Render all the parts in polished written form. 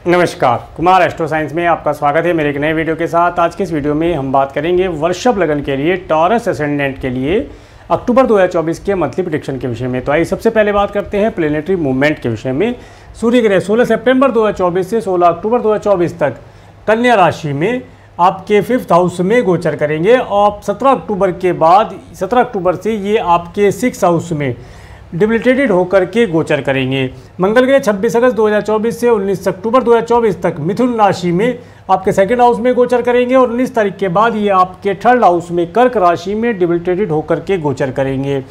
नमस्कार, Kumar astro science में आपका स्वागत है मेरे एक नए वीडियो के साथ। आज के इस वीडियो में हम बात करेंगे वृषभ लगन के लिए टॉरस एसेंडेंट के लिए अक्टूबर 2024 के मंथली प्रेडिक्शन के विषय में। तो आइए सबसे पहले बात करते हैं प्लेनेटरी मूवमेंट के विषय में। सूर्य ग्रह 16 सितंबर 2024 से 16 अक्टूबर 2024 तक कन्या राशि में आपके 5th हाउस में गोचर करेंगे और 17 अक्टूबर से ये आपके 6th हाउस में डिबिलिटेटेड होकर के गोचर करेंगे। मंगल ग्रह 26 अगस्त 2024 से 19 अक्टूबर 2024 तक मिथुन राशि में आपके 2nd हाउस में गोचर करेंगे और 19 तारीख के बाद ये आपके 3rd हाउस में कर्क राशि में डिबिलिटेटेड होकर के गोचर करेंगे।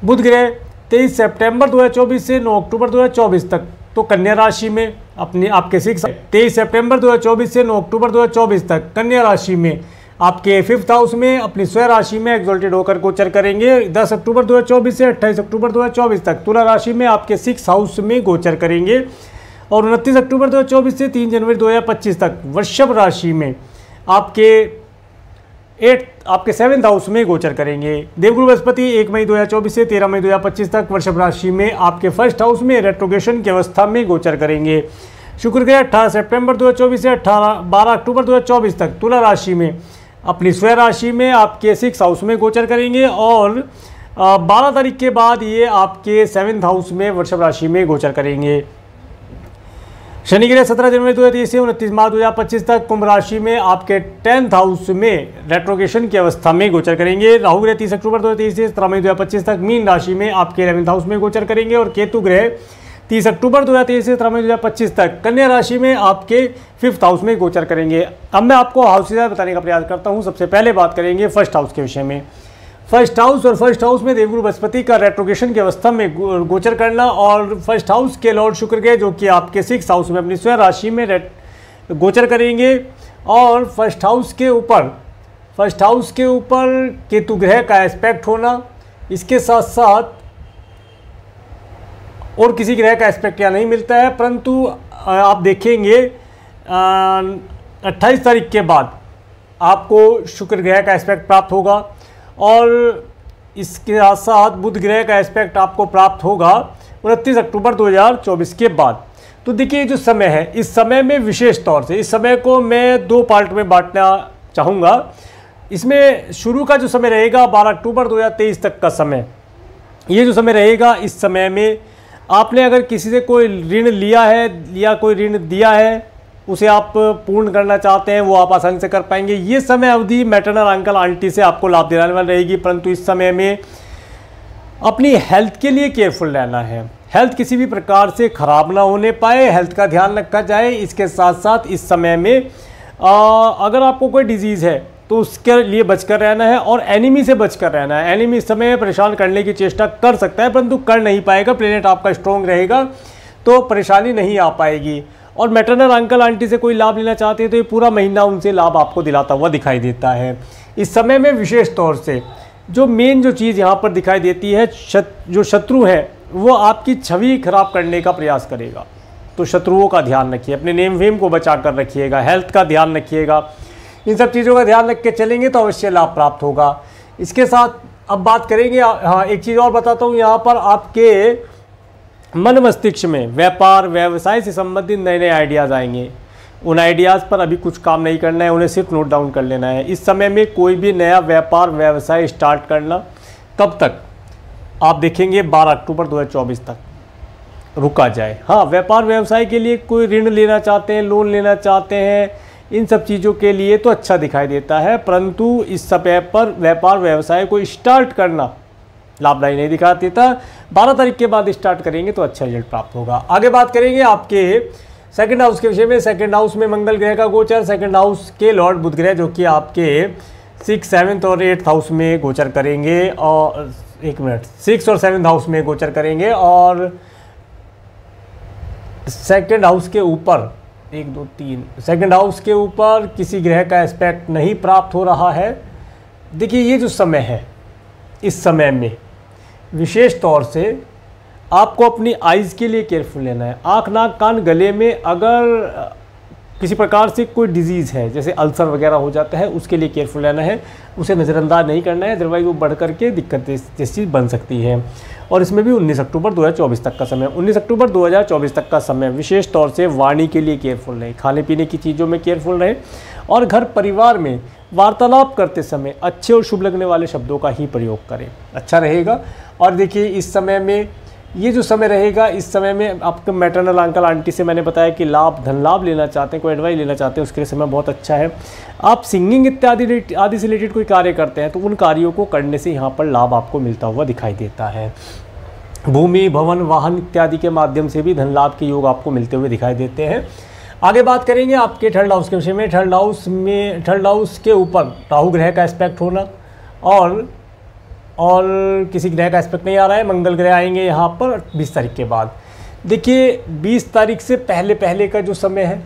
बुध ग्रह 23 सितंबर 2024 से 9 अक्टूबर 2024 तक तो कन्या राशि में आपके 23 सितंबर 2024 से 9 अक्टूबर 2024 तक कन्या राशि में आपके 5th हाउस में अपनी स्वयं राशि में एक्सॉल्टेड होकर गोचर करेंगे। 10 अक्टूबर 2024 से 28 अक्टूबर 2024 तक तुला राशि में आपके 6th हाउस में गोचर करेंगे और 29 अक्टूबर 2024 से 3 जनवरी 2025 तक वृषभ राशि में आपके 7th हाउस में गोचर करेंगे। देवगुरु बृहस्पति 1 मई 2024 से 13 मई 2025 तक वृषभ राशि में आपके 1st हाउस में रेट्रोग्रेशन की अवस्था में गोचर करेंगे। शुक्र ग्रह 18 सितंबर 2024 से 12 अक्टूबर 2024 तक तुला राशि में अपनी स्वयं राशि में आपके 6th हाउस में गोचर करेंगे और 12 तारीख के बाद ये आपके 7th हाउस में वृषभ राशि में गोचर करेंगे। शनि ग्रह 17 जनवरी 2023 से 29 मार्च 2025 तक कुंभ राशि में आपके 10th हाउस में रेट्रोग्रेशन की अवस्था में गोचर करेंगे। राहु ग्रह 30 अक्टूबर 2023 से 17 मई 2025 तक मीन राशि में आपके 11th हाउस में गोचर करेंगे और केतु ग्रह 30 अक्टूबर 2023 से 17 मई 2025 तक कन्या राशि में आपके 5th हाउस में गोचर करेंगे। अब मैं आपको हाउसेज बताने का प्रयास करता हूं। सबसे पहले बात करेंगे 1st हाउस के विषय में। 1st हाउस और 1st हाउस में देवगुरु बृहस्पति का रेट्रोग्रेशन की अवस्था में गोचर करना और 1st हाउस के लॉर्ड शुक्र के जो कि आपके 6th हाउस में अपनी स्वयं राशि में गोचर करेंगे और 1st हाउस के ऊपर केतु ग्रह का एस्पेक्ट होना, इसके साथ साथ और किसी ग्रह का एस्पेक्ट यहाँ नहीं मिलता है, परंतु आप देखेंगे 28 तारीख के बाद आपको शुक्र ग्रह का एस्पेक्ट प्राप्त होगा और इसके साथ साथ बुध ग्रह का एस्पेक्ट आपको प्राप्त होगा 29 अक्टूबर 2024 के बाद। तो देखिए जो समय है, इस समय में विशेष तौर से इस समय को मैं 2 पार्ट में बांटना चाहूँगा। इसमें शुरू का जो समय रहेगा 12 अक्टूबर 2023 तक का समय, ये जो समय रहेगा, इस समय में आपने अगर किसी से कोई ऋण लिया है या कोई ऋण दिया है उसे आप पूर्ण करना चाहते हैं, वो आप आसानी से कर पाएंगे। ये समय अवधि मैटरनल अंकल आंटी से आपको लाभ दिलाने वाली रहेगी, परंतु इस समय में अपनी हेल्थ के लिए केयरफुल रहना है। हेल्थ किसी भी प्रकार से ख़राब ना होने पाए, हेल्थ का ध्यान रखा जाए। इसके साथ साथ इस समय में अगर आपको कोई डिजीज़ है तो उसके लिए बचकर रहना है और एनिमी से बचकर रहना है। एनिमी इस समय परेशान करने की चेष्टा कर सकता है परंतु कर नहीं पाएगा। प्लेनेट आपका स्ट्रॉन्ग रहेगा तो परेशानी नहीं आ पाएगी। और मैटरनल अंकल आंटी से कोई लाभ लेना चाहते हैं तो ये पूरा महीना उनसे लाभ आपको दिलाता हुआ दिखाई देता है। इस समय में विशेष तौर से जो मेन जो चीज़ यहाँ पर दिखाई देती है, जो शत्रु है वो आपकी छवि खराब करने का प्रयास करेगा। तो शत्रुओं का ध्यान रखिए, अपने नेम वेम को बचा कर रखिएगा, हेल्थ का ध्यान रखिएगा। इन सब चीज़ों का ध्यान रख के चलेंगे तो अवश्य लाभ प्राप्त होगा। इसके साथ अब बात करेंगे, हाँ एक चीज़ और बताता हूँ, यहाँ पर आपके मन मस्तिष्क में व्यापार व्यवसाय से संबंधित नए नए आइडियाज़ आएंगे। उन आइडियाज़ पर अभी कुछ काम नहीं करना है, उन्हें सिर्फ नोट डाउन कर लेना है। इस समय में कोई भी नया व्यापार व्यवसाय स्टार्ट करना कब तक आप देखेंगे 12 अक्टूबर 2024 तक रुका जाए। हाँ, व्यापार व्यवसाय के लिए कोई ऋण लेना चाहते हैं, लोन लेना चाहते हैं, इन सब चीज़ों के लिए तो अच्छा दिखाई देता है, परंतु इस समय पर व्यापार व्यवसाय को स्टार्ट करना लाभदायी नहीं दिखा देता। 12 तारीख के बाद स्टार्ट करेंगे तो अच्छा रिजल्ट प्राप्त होगा। आगे बात करेंगे आपके 2nd हाउस के विषय में। 2nd हाउस में मंगल ग्रह का गोचर, 2nd हाउस के लॉर्ड बुध ग्रह जो कि आपके 6th 7th और 8th हाउस में गोचर करेंगे और 6th और 7th हाउस में गोचर करेंगे और 2nd हाउस के ऊपर 1 2 3 2nd हाउस के ऊपर किसी ग्रह का एस्पेक्ट नहीं प्राप्त हो रहा है। देखिए ये जो समय है, इस समय में विशेष तौर से आपको अपनी आइज़ के लिए केयरफुल लेना है। आँख नाक कान गले में अगर किसी प्रकार से कोई डिजीज़ है जैसे अल्सर वगैरह हो जाता है, उसके लिए केयरफुल रहना है, उसे नज़रअंदाज नहीं करना है, अदरवाइज़ वो बढ़ करके दिक्कत जैसी चीज़ बन सकती है। और इसमें भी 19 अक्टूबर 2024 तक का समय, 19 अक्टूबर 2024 तक का समय विशेष तौर से वाणी के लिए केयरफुल रहें, खाने पीने की चीज़ों में केयरफुल रहें और घर परिवार में वार्तालाप करते समय अच्छे और शुभ लगने वाले शब्दों का ही प्रयोग करें, अच्छा रहेगा। और देखिए इस समय में ये जो समय रहेगा, इस समय में आपके मैटरनल अंकल आंटी से मैंने बताया कि लाभ धन लाभ लेना चाहते हैं, कोई एडवाइस लेना चाहते हैं, उसके लिए समय बहुत अच्छा है। आप सिंगिंग इत्यादि आदि से रिलेटेड कोई कार्य करते हैं तो उन कार्यों को करने से यहाँ पर लाभ आपको मिलता हुआ दिखाई देता है। भूमि भवन वाहन इत्यादि के माध्यम से भी धन लाभ के योग आपको मिलते हुए दिखाई देते हैं। आगे बात करेंगे आपके थर्ड हाउस के विषय में। थर्ड हाउस के ऊपर राहु ग्रह का एस्पेक्ट होना और किसी ग्रह का एस्पेक्ट नहीं आ रहा है, मंगल ग्रह आएंगे यहाँ पर 20 तारीख के बाद। देखिए 20 तारीख से पहले का जो समय है,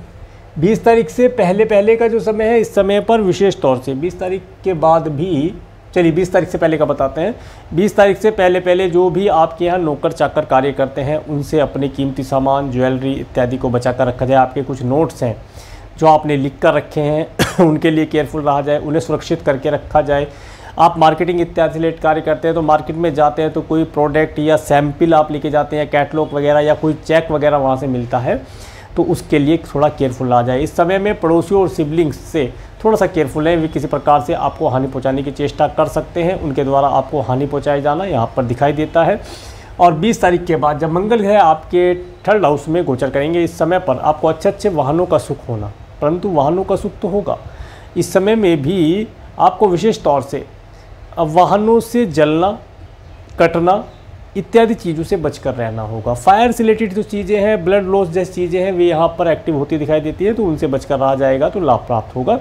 20 तारीख से पहले का जो समय है, इस समय पर विशेष तौर से 20 तारीख के बाद भी, चलिए 20 तारीख से पहले का बताते हैं। 20 तारीख से पहले जो भी आपके यहाँ नौकर चाकर कार्य करते हैं उनसे अपने कीमती सामान ज्वेलरी इत्यादि को बचा कर रखा जाए। आपके कुछ नोट्स हैं जो आपने लिख कर रखे हैं उनके लिए केयरफुल रहा जाए, उन्हें सुरक्षित करके रखा जाए। आप मार्केटिंग इत्यादि रिलेटेड कार्य करते हैं तो मार्केट में जाते हैं तो कोई प्रोडक्ट या सैंपल आप लेके जाते हैं, कैटलॉग वगैरह या कोई चेक वगैरह वहाँ से मिलता है तो उसके लिए थोड़ा केयरफुल रहा जाए। इस समय में पड़ोसियों और सिबलिंग्स से थोड़ा सा केयरफुल है, वे किसी प्रकार से आपको हानि पहुंचाने की चेष्टा कर सकते हैं, उनके द्वारा आपको हानि पहुंचाया जाना यहाँ पर दिखाई देता है। और 20 तारीख के बाद जब मंगल ग्रह आपके थर्ड हाउस में गोचर करेंगे, इस समय पर आपको अच्छे वाहनों का सुख होना, परंतु वाहनों का सुख तो होगा, इस समय में भी आपको विशेष तौर से वाहनों से जलना कटना इत्यादि चीज़ों से बचकर रहना होगा। फायर से रिलेटेड जो चीज़ें हैं, ब्लड लॉस जैसी चीज़ें हैं, वे यहाँ पर एक्टिव होती दिखाई देती है तो उनसे बचकर रहा जाएगा तो लाभ प्राप्त होगा।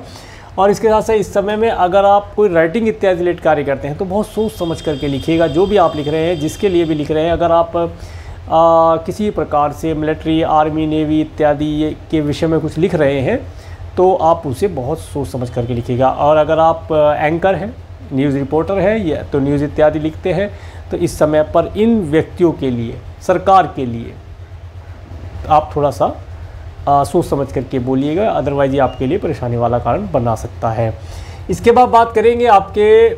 और इसके साथ साथ इस समय में अगर आप कोई राइटिंग इत्यादि रिलेटेड कार्य करते हैं तो बहुत सोच समझ करके लिखिएगा, जो भी आप लिख रहे हैं, जिसके लिए भी लिख रहे हैं। अगर आप किसी प्रकार से मिलिट्री आर्मी नेवी इत्यादि के विषय में कुछ लिख रहे हैं तो आप उसे बहुत सोच समझ करके लिखिएगा। और अगर आप एंकर हैं, न्यूज़ रिपोर्टर है या तो न्यूज़ इत्यादि लिखते हैं तो इस समय पर इन व्यक्तियों के लिए, सरकार के लिए आप थोड़ा सा सोच समझ करके बोलिएगा, अदरवाइज ये आपके लिए परेशानी वाला कारण बना सकता है। इसके बाद बात करेंगे आपके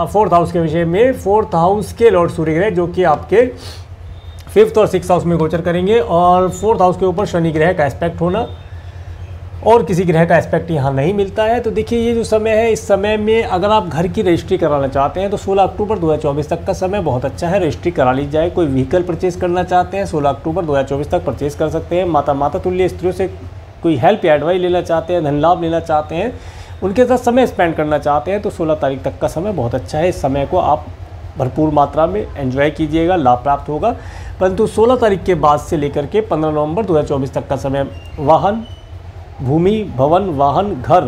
फोर्थ हाउस के विषय में। फोर्थ हाउस के लॉर्ड सूर्य ग्रह जो कि आपके 5th और 6th हाउस में गोचर करेंगे और फोर्थ हाउस के ऊपर शनि ग्रह का एस्पेक्ट होना और किसी ग्रह का एस्पेक्ट यहाँ नहीं मिलता है। तो देखिए ये जो समय है, इस समय में अगर आप घर की रजिस्ट्री कराना चाहते हैं तो 16 अक्टूबर 2024 तक का समय बहुत अच्छा है, रजिस्ट्री करा ली जाए। कोई व्हीकल परचेज करना चाहते हैं 16 अक्टूबर 2024 तक परचेज कर सकते हैं। माता तुल्य स्त्रियों से कोई हेल्प या एडवाइस लेना चाहते हैं, धन लाभ लेना चाहते हैं, उनके साथ समय स्पेंड करना चाहते हैं तो 16 तारीख तक का समय बहुत अच्छा है। इस समय को आप भरपूर मात्रा में एंजॉय कीजिएगा, लाभ प्राप्त होगा। परंतु 16 तारीख के बाद से लेकर के 15 नवंबर 2024 तक का समय वाहन भूमि भवन वाहन घर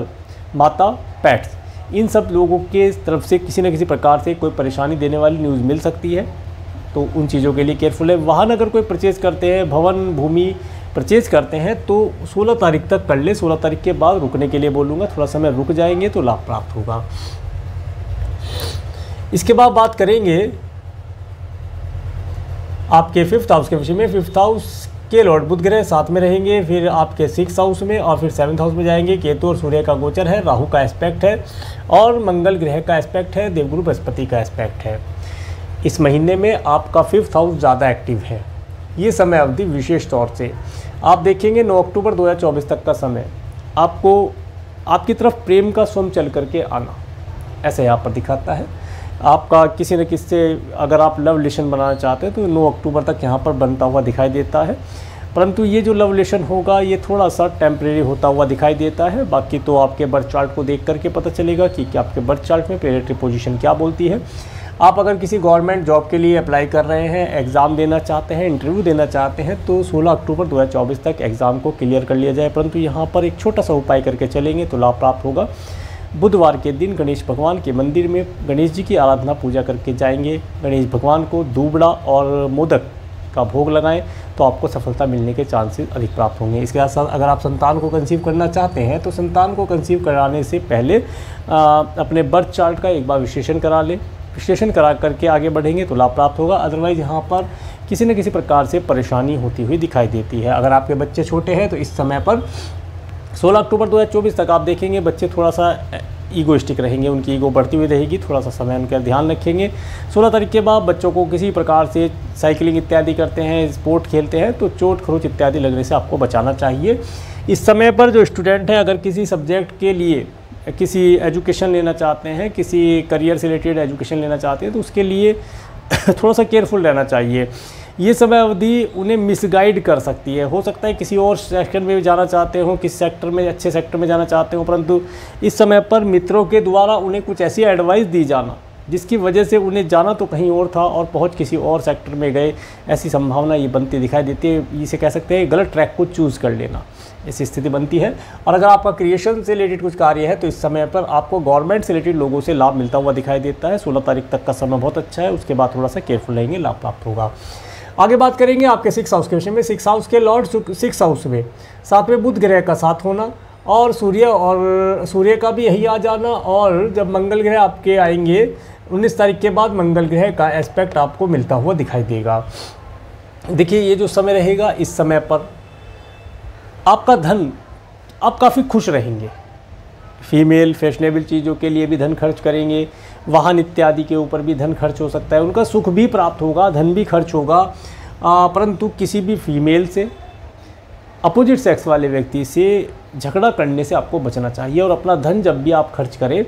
माता पेट्स इन सब लोगों के तरफ से किसी न किसी प्रकार से कोई परेशानी देने वाली न्यूज़ मिल सकती है तो उन चीज़ों के लिए केयरफुल है। वाहन अगर कोई परचेज़ करते हैं, भवन भूमि परचेज़ करते हैं तो 16 तारीख तक कर ले। 16 तारीख के बाद रुकने के लिए बोलूँगा, थोड़ा समय रुक जाएंगे तो लाभ प्राप्त होगा। इसके बाद बात करेंगे आपके 5th हाउस के विषय में। 5th हाउस के लॉर्ड बुध ग्रह साथ में रहेंगे, फिर आपके 6th हाउस में और फिर 7th हाउस में जाएंगे। केतु और सूर्य का गोचर है, राहु का एस्पेक्ट है और मंगल ग्रह का एस्पेक्ट है, देवगुरु बृहस्पति का एस्पेक्ट है। इस महीने में आपका 5th हाउस ज़्यादा एक्टिव है। ये समय अवधि विशेष तौर से आप देखेंगे 9 अक्टूबर 2024 तक का समय आपको आपकी तरफ प्रेम का स्वयं चल करके आना ऐसे यहाँ पर दिखाता है। आपका किसी न किसी से अगर आप लव रिलेशन बनाना चाहते हैं तो 9 अक्टूबर तक यहाँ पर बनता हुआ दिखाई देता है। परंतु ये जो लव रिलेशन होगा ये थोड़ा सा टेम्परेरी होता हुआ दिखाई देता है। बाकी तो आपके बर्थ चार्ट को देख करके पता चलेगा कि आपके बर्थ चार्ट में प्लेनेटरी पोजीशन क्या बोलती है। आप अगर किसी गवर्नमेंट जॉब के लिए अप्लाई कर रहे हैं, एग्ज़ाम देना चाहते हैं, इंटरव्यू देना चाहते हैं तो 16 अक्टूबर 2024 तक एग्ज़ाम को क्लियर कर लिया जाए। परंतु यहाँ पर एक छोटा सा उपाय करके चलेंगे तो लाभ प्राप्त होगा। बुधवार के दिन गणेश भगवान के मंदिर में गणेश जी की आराधना पूजा करके जाएंगे। गणेश भगवान को दूबड़ा और मोदक का भोग लगाएं तो आपको सफलता मिलने के चांसेस अधिक प्राप्त होंगे। इसके साथ अगर आप संतान को कंसीव करना चाहते हैं तो संतान को कंसीव कराने से पहले अपने बर्थ चार्ट का एक बार विश्लेषण करा लें। विश्लेषण करा करके आगे बढ़ेंगे तो लाभ प्राप्त होगा। अदरवाइज़ यहाँ पर किसी न किसी प्रकार से परेशानी होती हुई दिखाई देती है। अगर आपके बच्चे छोटे हैं तो इस समय पर 16 अक्टूबर 2024 तक आप देखेंगे बच्चे थोड़ा सा ईगोइस्टिक रहेंगे, उनकी ईगो बढ़ती हुई रहेगी, थोड़ा सा समय उनका ध्यान रखेंगे। 16 तारीख के बाद बच्चों को किसी प्रकार से साइकिलिंग इत्यादि करते हैं, स्पोर्ट खेलते हैं, तो चोट खरोच इत्यादि लगने से आपको बचाना चाहिए। इस समय पर जो स्टूडेंट हैं अगर किसी सब्जेक्ट के लिए किसी एजुकेशन लेना चाहते हैं, किसी करियर से रिलेटेड एजुकेशन लेना चाहते हैं, तो उसके लिए थोड़ा सा केयरफुल रहना चाहिए। ये समय अवधि उन्हें मिसगाइड कर सकती है। हो सकता है किसी और सेक्टर में जाना चाहते हो, किस सेक्टर में, अच्छे सेक्टर में जाना चाहते हो, परंतु इस समय पर मित्रों के द्वारा उन्हें कुछ ऐसी एडवाइस दी जाना जिसकी वजह से उन्हें जाना तो कहीं और था और पहुंच किसी और सेक्टर में गए, ऐसी संभावना ये बनती दिखाई देती है। इसे कह सकते हैं गलत ट्रैक को चूज़ कर लेना, ऐसी स्थिति बनती है। और अगर आपका क्रिएशन से रिलेटेड कुछ कार्य है तो इस समय पर आपको गवर्नमेंट से रिलेटेड लोगों से लाभ मिलता हुआ दिखाई देता है। 16 तारीख तक का समय बहुत अच्छा है, उसके बाद थोड़ा सा केयरफुल रहेंगे, लाभ प्राप्त होगा। आगे बात करेंगे आपके 6 हाउस के विषय में। 6 हाउस के लॉर्ड 6 हाउस में 7वें बुध ग्रह का साथ होना और सूर्य का भी यही आ जाना, और जब मंगल ग्रह आपके आएंगे 19 तारीख के बाद मंगल ग्रह का एस्पेक्ट आपको मिलता हुआ दिखाई देगा। देखिए ये जो समय रहेगा, इस समय पर आपका धन, आप काफ़ी खुश रहेंगे। फीमेल फैशनेबल चीज़ों के लिए भी धन खर्च करेंगे, वाहन इत्यादि के ऊपर भी धन खर्च हो सकता है, उनका सुख भी प्राप्त होगा, धन भी खर्च होगा। परंतु किसी भी फीमेल से, अपोजिट सेक्स वाले व्यक्ति से झगड़ा करने से आपको बचना चाहिए। और अपना धन जब भी आप खर्च करें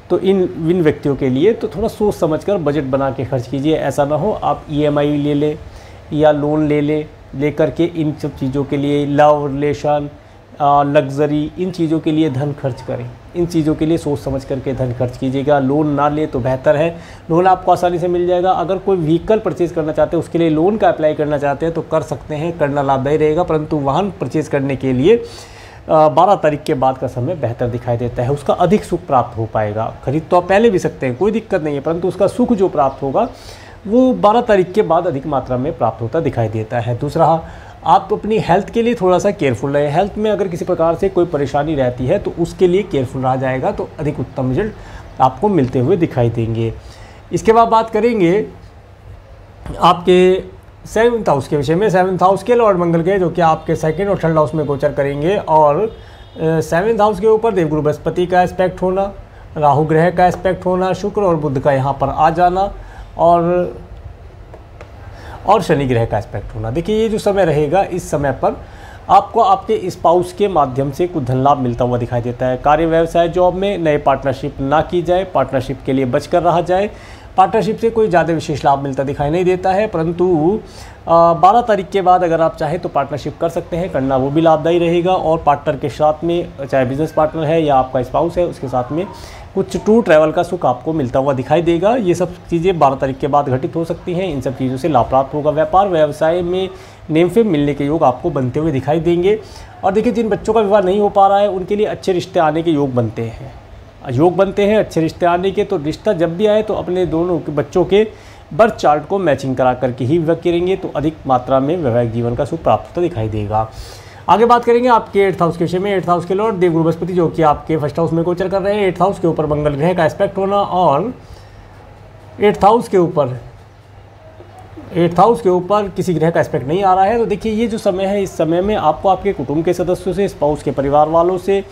तो इन व्यक्तियों के लिए तो थोड़ा सोच समझकर बजट बना के खर्च कीजिए। ऐसा ना हो आप EMI ले लें या लोन लेकर के इन सब चीज़ों के लिए, लव रिलेशन, लग्जरी, इन चीज़ों के लिए धन खर्च करें। इन चीज़ों के लिए सोच समझ करके धन खर्च कीजिएगा। लोन ना ले तो बेहतर है, लोन आपको आसानी से मिल जाएगा। अगर कोई व्हीकल परचेज करना चाहते हैं, उसके लिए लोन का अप्लाई करना चाहते हैं तो कर सकते हैं, करना लाभदायी रहेगा। परंतु वाहन परचेज करने के लिए 12 तारीख के बाद का समय बेहतर दिखाई देता है, उसका अधिक सुख प्राप्त हो पाएगा। खरीद तो आप पहले भी सकते हैं, कोई दिक्कत नहीं है, परंतु उसका सुख जो प्राप्त होगा वो 12 तारीख के बाद अधिक मात्रा में प्राप्त होता दिखाई देता है। दूसरा, आप अपनी हेल्थ के लिए थोड़ा सा केयरफुल रहें। हेल्थ में अगर किसी प्रकार से कोई परेशानी रहती है तो उसके लिए केयरफुल रहा जाएगा तो अधिक उत्तम रिजल्ट आपको मिलते हुए दिखाई देंगे। इसके बाद बात करेंगे आपके 7th हाउस के विषय में। 7th हाउस के लॉर्ड मंगल के, जो कि आपके 2nd और 3rd हाउस में गोचर करेंगे, और 7th हाउस के ऊपर देवगुरु बृहस्पति का एस्पेक्ट होना, राहु ग्रह का एस्पेक्ट होना, शुक्र और बुध का यहाँ पर आ जाना, और शनि ग्रह का एस्पेक्ट होना। देखिए ये जो समय रहेगा, इस समय पर आपको आपके स्पाउस के माध्यम से कुछ धन लाभ मिलता हुआ दिखाई देता है। कार्य व्यवसाय जॉब में नए पार्टनरशिप ना की जाए, पार्टनरशिप के लिए बचकर रहा जाए। पार्टनरशिप से कोई ज़्यादा विशेष लाभ मिलता दिखाई नहीं देता है, परंतु 12 तारीख के बाद अगर आप चाहें तो पार्टनरशिप कर सकते हैं, करना वो भी लाभदायी रहेगा। और पार्टनर के साथ में, चाहे बिजनेस पार्टनर है या आपका स्पाउस है, उसके साथ में कुछ टूर ट्रैवल का सुख आपको मिलता हुआ दिखाई देगा। ये सब चीज़ें 12 तारीख के बाद घटित हो सकती हैं, इन सब चीज़ों से लाभ प्राप्त होगा। व्यापार व्यवसाय में नेम फेम मिलने के योग आपको बनते हुए दिखाई देंगे। और देखिए जिन बच्चों का विवाह नहीं हो पा रहा है उनके लिए अच्छे रिश्ते आने के योग बनते हैं, अच्छे रिश्ते आने के। तो रिश्ता जब भी आए तो अपने दोनों के बच्चों के बर्थ चार्ट को मैचिंग करा करके ही विवाह करेंगे तो अधिक मात्रा में वैवाहिक जीवन का सुख प्राप्त होता दिखाई देगा। आगे बात करेंगे आपके 8th हाउस के विषय में। 8th हाउस के लॉर्ड देवगुरु बृहस्पति, जो कि आपके 1st हाउस में गोचर कर रहे हैं। 8th हाउस के ऊपर मंगल ग्रह का एस्पेक्ट होना, और 8th हाउस के ऊपर किसी ग्रह का एस्पेक्ट नहीं आ रहा है। तो देखिए ये जो समय है, इस समय में आपको आपके कुटुंब के सदस्यों से, स्पाउस के परिवार वालों से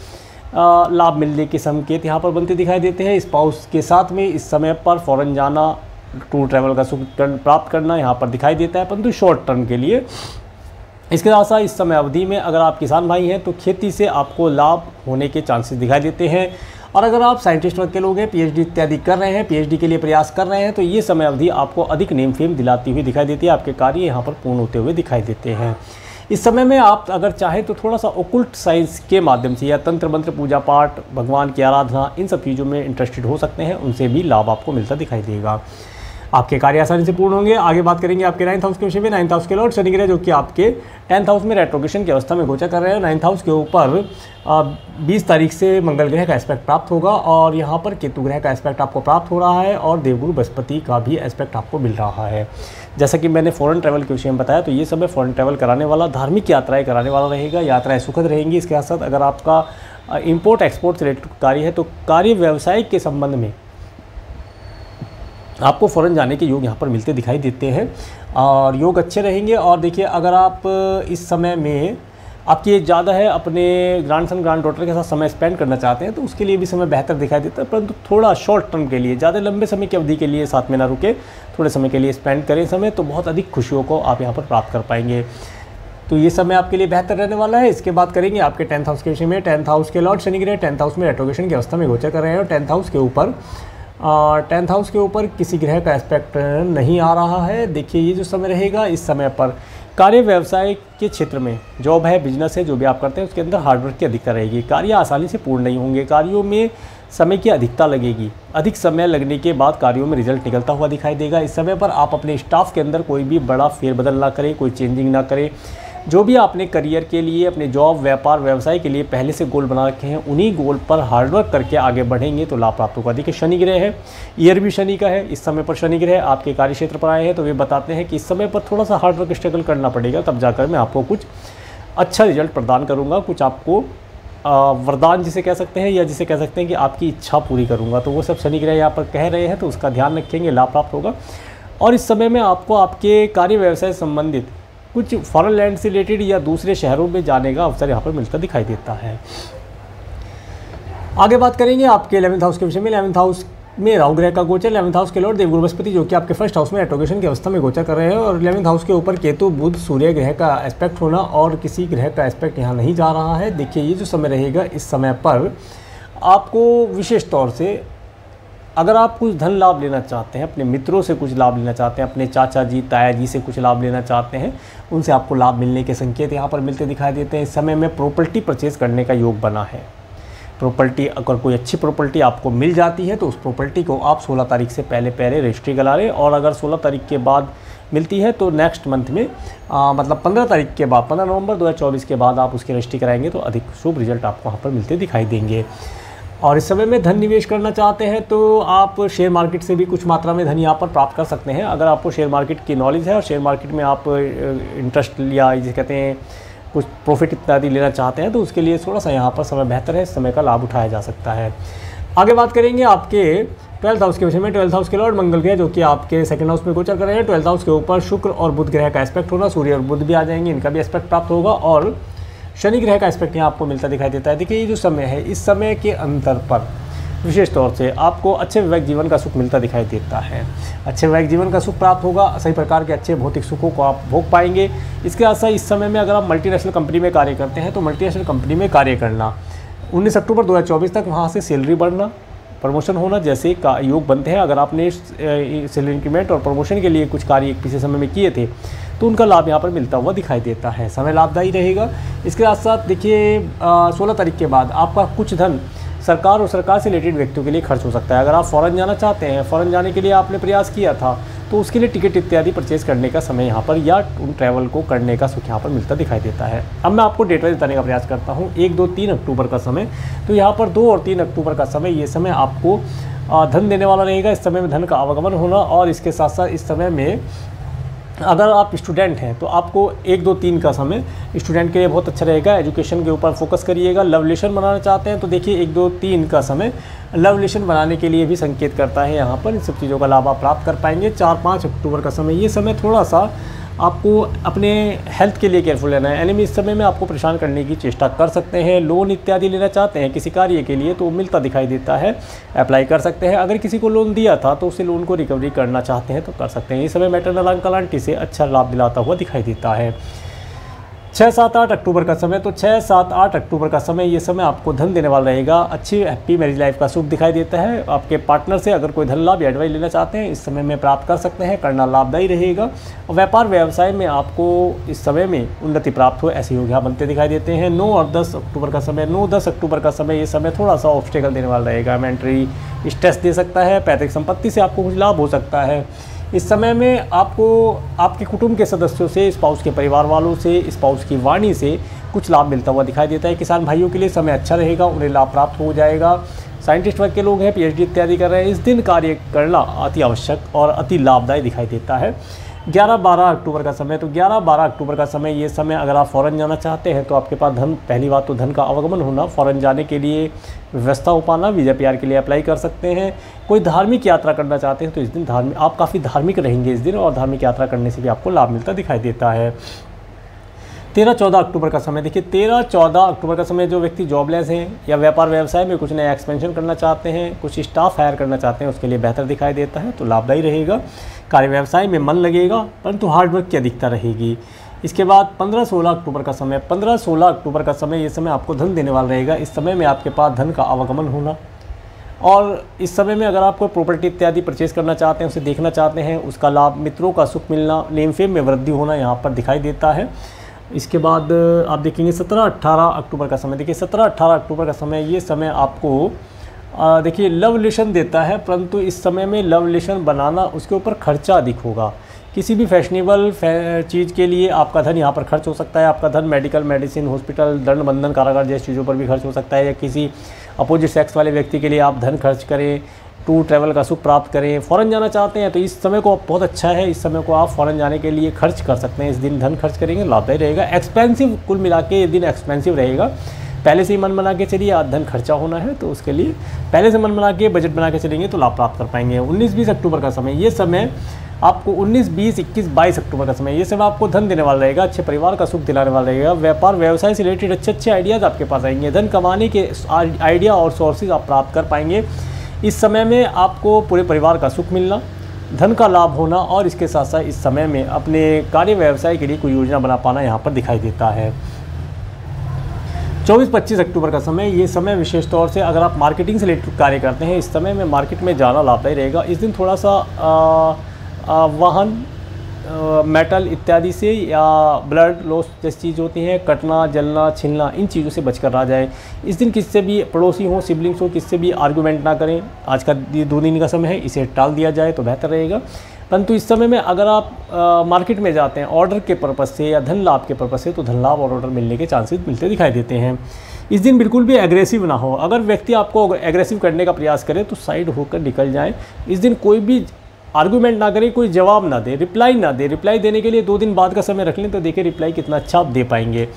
लाभ मिलने के संकेत यहाँ पर बनते दिखाई देते हैं। स्पाउस के साथ में इस समय पर फॉरेन जाना, टूर ट्रैवल का सुख प्राप्त करना यहाँ पर दिखाई देता है, परंतु शॉर्ट टर्म के लिए। इसके साथ साथ इस समय अवधि में अगर आप किसान भाई हैं तो खेती से आपको लाभ होने के चांसेस दिखाई देते हैं। और अगर आप साइंटिस्ट वर्ग के लोग हैं, PhD इत्यादि कर रहे हैं, PhD के लिए प्रयास कर रहे हैं, तो ये समय अवधि आपको अधिक नेम फेम दिलाती हुई दिखाई देती है। आपके कार्य यहाँ पर पूर्ण होते हुए दिखाई देते हैं। इस समय में आप अगर चाहें तो थोड़ा सा ओकुल्ट साइंस के माध्यम से या तंत्र मंत्र, पूजा पाठ, भगवान की आराधना, इन सब चीज़ों में इंटरेस्टेड हो सकते हैं, उनसे भी लाभ आपको मिलता दिखाई देगा। आपके कार्य आसानी से पूर्ण होंगे। आगे बात करेंगे आपके 9th हाउस के विषय में। 9th हाउस के लॉर्ड शनि ग्रह, जो कि आपके 10th हाउस में रेट्रोग्रेशन की अवस्था में गोचर कर रहे हैं। 9th हाउस के ऊपर 20 तारीख से मंगल ग्रह का एस्पेक्ट प्राप्त होगा, और यहाँ पर केतु ग्रह का एस्पेक्ट आपको प्राप्त हो रहा है, और देवगुरु बृहस्पति का भी एस्पेक्ट आपको मिल रहा है। जैसा कि मैंने फॉरेन ट्रैवल के विषय में बताया, तो ये समय फॉरेन ट्रैवल कराने वाला, धार्मिक यात्राएँ कराने वाला रहेगा। यात्राएँ सुखद रहेंगी। इसके साथ अगर आपका इम्पोर्ट एक्सपोर्ट से रिलेटेड कार्य है तो कार्य व्यवसाय के संबंध में आपको फ़ौरन जाने के योग यहाँ पर मिलते दिखाई देते हैं, और योग अच्छे रहेंगे। और देखिए अगर आप इस समय में आपकी एज ज़्यादा है, अपने ग्रैंडसन ग्रैंड डॉटर के साथ समय स्पेंड करना चाहते हैं तो उसके लिए भी समय बेहतर दिखाई देता है, परंतु थोड़ा शॉर्ट टर्म के लिए, ज़्यादा लंबे समय की अवधि के लिए साथ में ना रुके, थोड़े समय के लिए स्पेंड करें समय, तो बहुत अधिक खुशियों को आप यहाँ पर प्राप्त कर पाएंगे। तो ये समय आपके लिए बेहतर रहने वाला है। इसके बाद करेंगे आपके 10th हाउस के विषय में। 10th हाउस के लॉर्ड शनि ग्रह 10th हाउस में रेट्रोगेशन की अवस्था में गोचर कर रहे हैं और 10th हाउस के ऊपर किसी ग्रह का एस्पेक्ट नहीं आ रहा है। देखिए ये जो समय रहेगा, इस समय पर कार्य व्यवसाय के क्षेत्र में, जॉब है, बिजनेस है, जो भी आप करते हैं उसके अंदर हार्डवर्क की अधिकता रहेगी। कार्य आसानी से पूर्ण नहीं होंगे, कार्यों में समय की अधिकता लगेगी। अधिक समय लगने के बाद कार्यों में रिजल्ट निकलता हुआ दिखाई देगा। इस समय पर आप अपने स्टाफ के अंदर कोई भी बड़ा फेरबदल ना करें, कोई चेंजिंग ना करें। जो भी आपने करियर के लिए, अपने जॉब, व्यापार, व्यवसाय के लिए पहले से गोल बना रखे हैं, उन्हीं गोल पर हार्डवर्क करके आगे बढ़ेंगे तो लाभ प्राप्त होगा। देखिए शनि ग्रह है, ईयर भी शनि का है, इस समय पर शनि ग्रह आपके कार्य क्षेत्र पर आए हैं तो वे बताते हैं कि इस समय पर थोड़ा सा हार्डवर्क स्ट्रगल करना पड़ेगा, तब जाकर मैं आपको कुछ अच्छा रिजल्ट प्रदान करूँगा, कुछ आपको वरदान जिसे कह सकते हैं, या जिसे कह सकते हैं कि आपकी इच्छा पूरी करूँगा। तो वो सब शनि ग्रह यहाँ पर कह रहे हैं, तो उसका ध्यान रखेंगे, लाभ प्राप्त होगा। और इस समय में आपको आपके कार्य व्यवसाय संबंधित कुछ फॉरेन लैंड से रिलेटेड या दूसरे शहरों में जाने का अवसर यहाँ पर मिलता दिखाई देता है। आगे बात करेंगे आपके 11th हाउस के विषय में। 11th हाउस में राहु ग्रह का गोचर, 11th हाउस के लॉर्ड देवगुरु बृहस्पति जो कि आपके फर्स्ट हाउस में रेट्रोगेशन की अवस्था में गोचर कर रहे हैं और 11th हाउस के ऊपर केतु, बुध, सूर्य ग्रह का एस्पेक्ट होना और किसी ग्रह का एस्पेक्ट यहाँ नहीं जा रहा है। देखिए ये जो समय रहेगा, इस समय पर आपको विशेष तौर से अगर आप कुछ धन लाभ लेना चाहते हैं, अपने मित्रों से कुछ लाभ लेना चाहते हैं, अपने चाचा जी, ताया जी से कुछ लाभ लेना चाहते हैं, उनसे आपको लाभ मिलने के संकेत यहाँ पर मिलते दिखाई देते हैं। इस समय में प्रॉपर्टी परचेज करने का योग बना है। प्रॉपर्टी, अगर कोई अच्छी प्रॉपर्टी आपको मिल जाती है तो उस प्रॉपर्टी को आप 16 तारीख से पहले रजिस्ट्री करा लें, और अगर 16 तारीख के बाद मिलती है तो नेक्स्ट मंथ में मतलब 15 तारीख के बाद, 15 नवंबर 2024 के बाद आप उसकी रजिस्ट्री कराएंगे तो अधिक शुभ रिजल्ट आपको वहाँ पर मिलते दिखाई देंगे। और इस समय में धन निवेश करना चाहते हैं तो आप शेयर मार्केट से भी कुछ मात्रा में धन यहाँ पर प्राप्त कर सकते हैं। अगर आपको शेयर मार्केट की नॉलेज है और शेयर मार्केट में आप इंटरेस्ट या जिसे कहते हैं कुछ प्रॉफिट इत्यादि लेना चाहते हैं तो उसके लिए थोड़ा सा यहाँ पर समय बेहतर है, इस समय का लाभ उठाया जा सकता है। आगे बात करेंगे आपके 12th हाउस के विषय में। 12th हाउस के लॉर्ड मंगल ग्रह जो कि आपके 2nd हाउस में गोचर कर रहे हैं। 12th हाउस के ऊपर शुक्र और बुध ग्रह का एस्पेक्ट होगा, सूर्य और बुध भी आ जाएंगे, इनका भी एस्पेक्ट प्राप्त होगा और शनि ग्रह का एस्पेक्ट यहाँ आपको मिलता दिखाई देता है। देखिए ये जो समय है, इस समय के अंतर पर विशेष तौर से आपको अच्छे वैवाहिक जीवन का सुख मिलता दिखाई देता है। अच्छे वैवाहिक जीवन का सुख प्राप्त होगा, सही प्रकार के अच्छे भौतिक सुखों को आप भोग पाएंगे। इसके साथ इस समय में अगर आप मल्टीनेशनल कंपनी में कार्य करते हैं तो मल्टीनेशनल कंपनी में कार्य करना, 19 अक्टूबर 2024 तक वहाँ से सैलरी बढ़ना, प्रमोशन होना जैसे का योग बनते हैं। अगर आपने सैलरी इंक्रीमेंट और प्रमोशन के लिए कुछ कार्य पिछले समय में किए थे तो उनका लाभ यहाँ पर मिलता हुआ दिखाई देता है, समय लाभदायी रहेगा। इसके साथ साथ देखिए 16 तारीख के बाद आपका कुछ धन सरकार और सरकार से रिलेटेड व्यक्तियों के लिए खर्च हो सकता है। अगर आप फ़ॉरेन जाना चाहते हैं, फ़ॉरेन जाने के लिए आपने प्रयास किया था तो उसके लिए टिकट इत्यादि परचेज़ करने का समय यहाँ पर या उन ट्रैवल को करने का सुख यहाँ पर मिलता दिखाई देता है। अब मैं आपको डेट वाइज बताने का प्रयास करता हूँ। 1, 2, 3 अक्टूबर का समय, तो यहाँ पर 2 और 3 अक्टूबर का समय, ये समय आपको धन देने वाला रहेगा। इस समय में धन का आवागमन होना और इसके साथ साथ इस समय में अगर आप स्टूडेंट हैं तो आपको 1, 2, 3 का समय स्टूडेंट के लिए बहुत अच्छा रहेगा। एजुकेशन के ऊपर फोकस करिएगा। लव रिलेशन बनाना चाहते हैं तो देखिए 1, 2, 3 का समय लव रिलेशन बनाने के लिए भी संकेत करता है। यहाँ पर इन सब चीज़ों का लाभ आप प्राप्त कर पाएंगे। 4, 5 अक्टूबर का समय, ये समय थोड़ा सा आपको अपने हेल्थ के लिए केयरफुल रहना है। एनिमी इस समय में आपको परेशान करने की चेष्टा कर सकते हैं। लोन इत्यादि लेना चाहते हैं किसी कार्य के लिए तो मिलता दिखाई देता है, अप्लाई कर सकते हैं। अगर किसी को लोन दिया था तो उसे लोन को रिकवरी करना चाहते हैं तो कर सकते हैं। इस समय मैटरनल अंकल आंटी से अच्छा लाभ दिलाता हुआ दिखाई देता है। 6, 7, 8 अक्टूबर का समय, तो 6, 7, 8 अक्टूबर का समय, ये समय आपको धन देने वाला रहेगा। अच्छी हैप्पी मैरिज लाइफ का सुख दिखाई देता है। आपके पार्टनर से अगर कोई धन लाभ या एडवाइस लेना चाहते हैं इस समय में प्राप्त कर सकते हैं, करना लाभदायी रहेगा। व्यापार व्यवसाय में आपको इस समय में उन्नति प्राप्त हो ऐसे योग यहाँ बनते दिखाई देते हैं। 9 और 10 अक्टूबर का समय, 9, 10 अक्टूबर का समय, ये समय थोड़ा सा ऑब्स्टेकल देने वाला रहेगा। मेंटली स्ट्रेस दे सकता है। पैतृक संपत्ति से आपको कुछ लाभ हो सकता है। इस समय में आपको आपके कुटुंब के सदस्यों से, स्पाउस के परिवार वालों से, स्पाउस की वाणी से कुछ लाभ मिलता हुआ दिखाई देता है। किसान भाइयों के लिए समय अच्छा रहेगा, उन्हें लाभ प्राप्त हो जाएगा। साइंटिस्ट वर्ग के लोग हैं, PhD इत्यादि कर रहे हैं, इस दिन कार्य करना अति आवश्यक और अति लाभदायी दिखाई देता है। 11, 12 अक्टूबर का समय, तो 11, 12 अक्टूबर का समय, ये समय अगर आप फ़ॉरेन जाना चाहते हैं तो आपके पास धन, पहली बात तो धन का आवागमन होना, फ़ॉरेन जाने के लिए व्यवस्था हो पाना, वीज़ा PR के लिए अप्लाई कर सकते हैं। कोई धार्मिक यात्रा करना चाहते हैं तो इस दिन आप काफ़ी धार्मिक रहेंगे इस दिन, और धार्मिक यात्रा करने से भी आपको लाभ मिलता दिखाई देता है। 13-14 अक्टूबर का समय देखिए, 13-14 अक्टूबर का समय जो व्यक्ति जॉबलेस हैं या व्यापार व्यवसाय में कुछ नया एक्सपेंशन करना चाहते हैं, कुछ स्टाफ हायर करना चाहते हैं, उसके लिए बेहतर दिखाई देता है, तो लाभदायी रहेगा। कार्य व्यवसाय में मन लगेगा परंतु हार्डवर्क की अधिकता रहेगी। इसके बाद 15-16 अक्टूबर का समय, 15-16 अक्टूबर का समय, ये समय आपको धन देने वाला रहेगा। इस समय में आपके पास धन का आवागमन होना, और इस समय में अगर आप कोई प्रॉपर्टी इत्यादि परचेज करना चाहते हैं, उसे देखना चाहते हैं, उसका लाभ, मित्रों का सुख मिलना, नेम फेम में वृद्धि होना यहाँ पर दिखाई देता है। इसके बाद आप देखेंगे 17-18 अक्टूबर का समय, देखिए 17-18 अक्टूबर का समय, ये समय आपको देखिए लव रिलेशन देता है, परंतु इस समय में लव रिलेशन बनाना, उसके ऊपर खर्चा अधिक होगा। किसी भी फैशनेबल चीज़ के लिए आपका धन यहाँ पर खर्च हो सकता है। आपका धन मेडिकल, मेडिसिन, हॉस्पिटल, दंड बंधन, कारागार जैसी चीज़ों पर भी खर्च हो सकता है, या किसी अपोजिट सेक्स वाले व्यक्ति के लिए आप धन खर्च करें, टूर ट्रैवल का सुख प्राप्त करें, फ़ॉरेन जाना चाहते हैं तो इस समय को बहुत अच्छा है, इस समय को आप फ़ॉरेन जाने के लिए खर्च कर सकते हैं। इस दिन धन खर्च करेंगे, लाभदायी रहेगा। एक्सपेंसिव, कुल मिला के ये दिन एक्सपेंसिव रहेगा। पहले से ही मन बना के चलिए, आज धन खर्चा होना है तो उसके लिए पहले से मन बना के बजट बना के चलेंगे तो लाभ प्राप्त कर पाएंगे। 19-20 अक्टूबर का समय, ये समय आपको 19, 20, 21, 22 अक्टूबर का समय, ये समय आपको धन देने वाला रहेगा, अच्छे परिवार का सुख दिलाने वाला रहेगा। व्यापार व्यवसाय से रिलेटेड अच्छे आइडियाज़ आपके पास आएंगे, धन कमाने के आइडिया और सोर्सेज आप प्राप्त कर पाएंगे। इस समय में आपको पूरे परिवार का सुख मिलना, धन का लाभ होना, और इसके साथ साथ इस समय में अपने कार्य व्यवसाय के लिए कोई योजना बना पाना यहाँ पर दिखाई देता है। 24-25 अक्टूबर का समय, ये समय विशेष तौर से अगर आप मार्केटिंग से रिलेटेड कार्य करते हैं, इस समय में मार्केट में जाना लाभदायी रहेगा। इस दिन थोड़ा सा वाहन, मेटल इत्यादि से या ब्लड लॉस जैसी चीज़ होती हैं, कटना, जलना, छिलना, इन चीज़ों से बचकर रह जाए। इस दिन किससे भी, पड़ोसी हो, सिबलिंग्स हो, किससे भी आर्गूमेंट ना करें। आज का ये 2 दिन का समय है, इसे टाल दिया जाए तो बेहतर रहेगा। परंतु इस समय में अगर आप मार्केट में जाते हैं ऑर्डर के पर्पज़ से या धन लाभ के पर्पज़ से, तो धन लाभ और ऑर्डर मिलने के चांसेस मिलते दिखाई देते हैं। इस दिन बिल्कुल भी एग्रेसिव ना हो। अगर व्यक्ति आपको एग्रेसिव करने का प्रयास करे तो साइड होकर निकल जाएं। इस दिन कोई भी आर्गूमेंट ना करें, कोई जवाब ना दे, रिप्लाई ना दे। रिप्लाई देने के लिए 2 दिन बाद का समय रख लें तो देखिए रिप्लाई कितना अच्छा आप दे पाएंगे।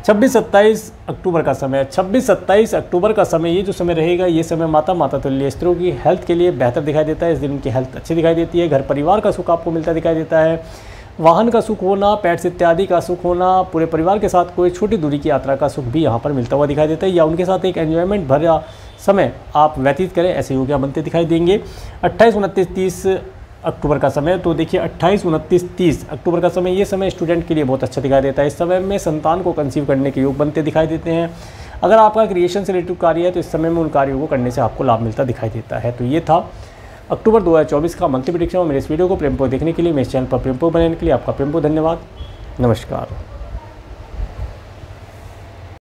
26-27 अक्टूबर का समय, 26-27 अक्टूबर का समय, ये जो समय रहेगा, ये समय माता तुल्य स्त्रियों की हेल्थ के लिए बेहतर दिखाई देता है। इस दिन उनकी हेल्थ अच्छी दिखाई देती है। घर परिवार का सुख आपको मिलता दिखाई देता है। वाहन का सुख होना, पेट्स इत्यादि का सुख होना, पूरे परिवार के साथ कोई छोटी दूरी की यात्रा का सुख भी यहाँ पर मिलता हुआ दिखाई देता है, या उनके साथ एक एन्जॉयमेंट भरा समय आप व्यतीत करें, ऐसे योग्य बनते दिखाई देंगे। 28, 29, 30 अक्टूबर का समय, तो देखिए 28, 29, 30 अक्टूबर का समय, ये समय स्टूडेंट के लिए बहुत अच्छा दिखाई देता है। इस समय में संतान को कंसीव करने के योग बनते दिखाई देते हैं। अगर आपका क्रिएशन से रिलेटेड कार्य है तो इस समय में उन कार्यों को करने से आपको लाभ मिलता दिखाई देता है। तो ये था अक्टूबर 2024 का मंथली प्रेडिक्शन। और मेरे इस वीडियो को प्रेमपूर्वक देखने के लिए, मेरे चैनल पर प्रेमपूर्वक बनाने के लिए आपका प्रेमपूर्वक धन्यवाद। नमस्कार।